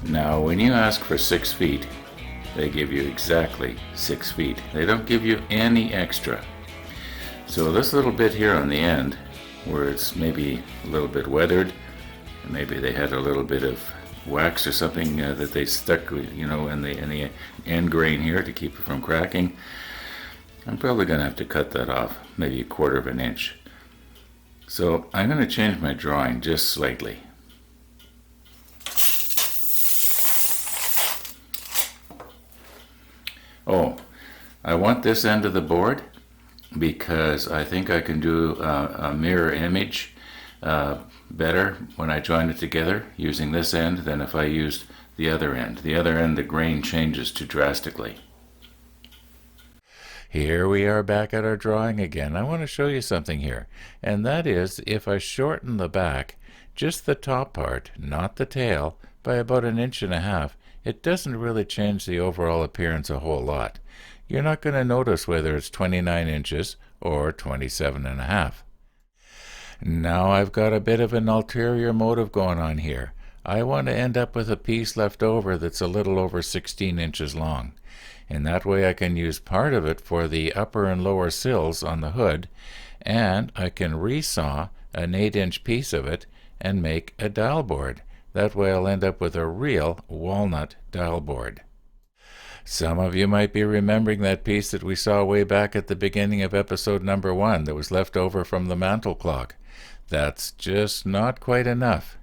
Now, when you ask for 6 feet, they give you exactly 6 feet. They don't give you any extra. So this little bit here on the end, where it's maybe a little bit weathered, and maybe they had a little bit of wax or something that they stuck, in the end grain here to keep it from cracking, I'm probably going to have to cut that off, maybe 1/4 of an inch. So I'm going to change my drawing just slightly. Oh, I want this end of the board because I think I can do a mirror image better when I join it together using this end than if I used the other end. The other end, the grain changes too drastically. Here we are back at our drawing again. I want to show you something here, and that is if I shorten the back, just the top part, not the tail, by about 1.5 inches, it doesn't really change the overall appearance a whole lot. You're not going to notice whether it's 29 inches or 27.5. Now I've got a bit of an ulterior motive going on here. I want to end up with a piece left over that's a little over 16 inches long. And that way I can use part of it for the upper and lower sills on the hood, and I can resaw an 8-inch piece of it and make a dial board. That way I'll end up with a real walnut dial board. Some of you might be remembering that piece that we saw way back at the beginning of episode number 1 that was left over from the mantel clock. That's just not quite enough.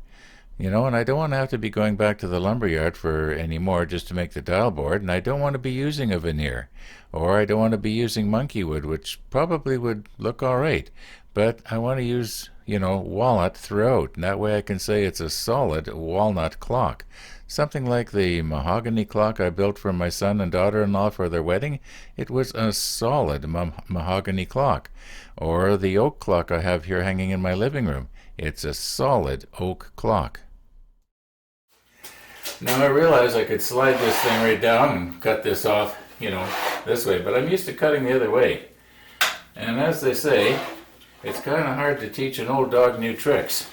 And I don't want to have to be going back to the lumberyard for any more just to make the dial board, and I don't want to be using a veneer, or I don't want to be using monkey wood, which probably would look all right, but I want to use, walnut throughout, and that way I can say it's a solid walnut clock. Something like the mahogany clock I built for my son and daughter-in-law for their wedding. It was a solid mahogany clock. Or the oak clock I have here hanging in my living room. It's a solid oak clock. Now I realize I could slide this thing right down and cut this off, this way, but I'm used to cutting the other way. And as they say, it's kind of hard to teach an old dog new tricks.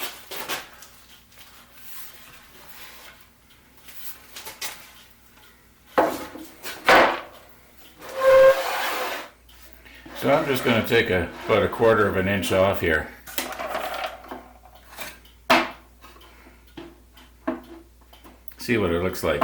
So I'm just going to take about 1/4 of an inch off here. See what it looks like.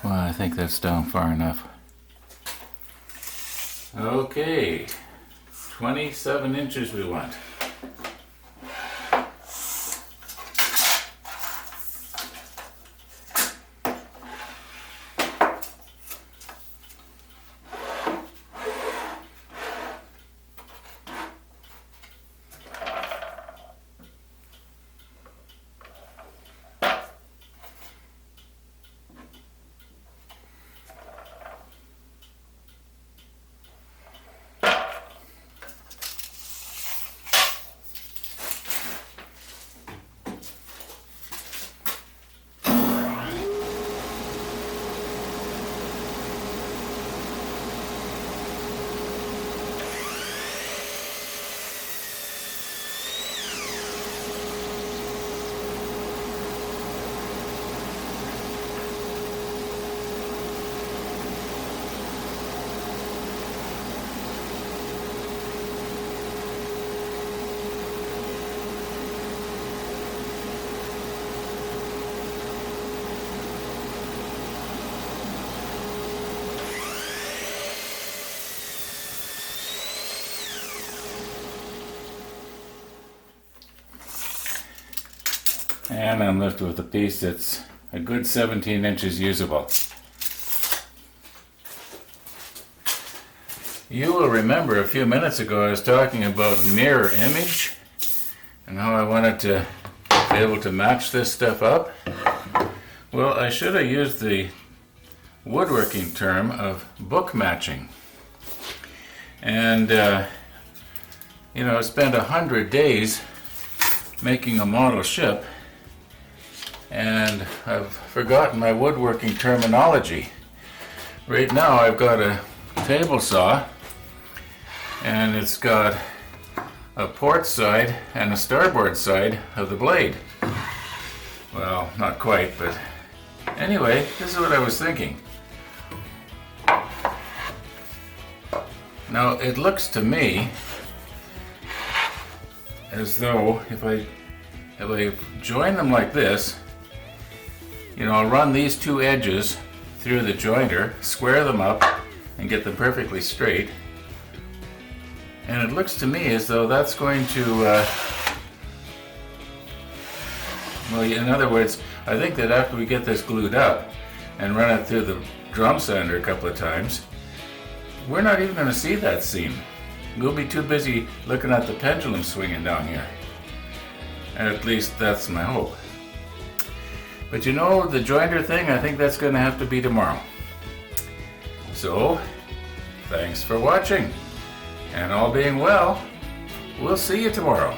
Well, I think that's down far enough. Okay, 27 inches we want. And I'm left with a piece that's a good 17 inches usable. You will remember a few minutes ago I was talking about mirror image and how I wanted to be able to match this stuff up? Well, I should have used the woodworking term of book matching. And, you know, I spent 100 days making a model ship, and I've forgotten my woodworking terminology. Right now I've got a table saw, and it's got a port side and a starboard side of the blade. Well, not quite, but anyway, this is what I was thinking. Now, it looks to me as though if I join them like this, you know, I'll run these two edges through the jointer, square them up, and get them perfectly straight. And it looks to me as though that's going to, well, in other words, I think that after we get this glued up and run it through the drum sander a couple of times, we're not even going to see that seam. We'll be too busy looking at the pendulum swinging down here. At least that's my hope. But you know, the jointer thing, I think that's going to have to be tomorrow. So, thanks for watching. And all being well, we'll see you tomorrow.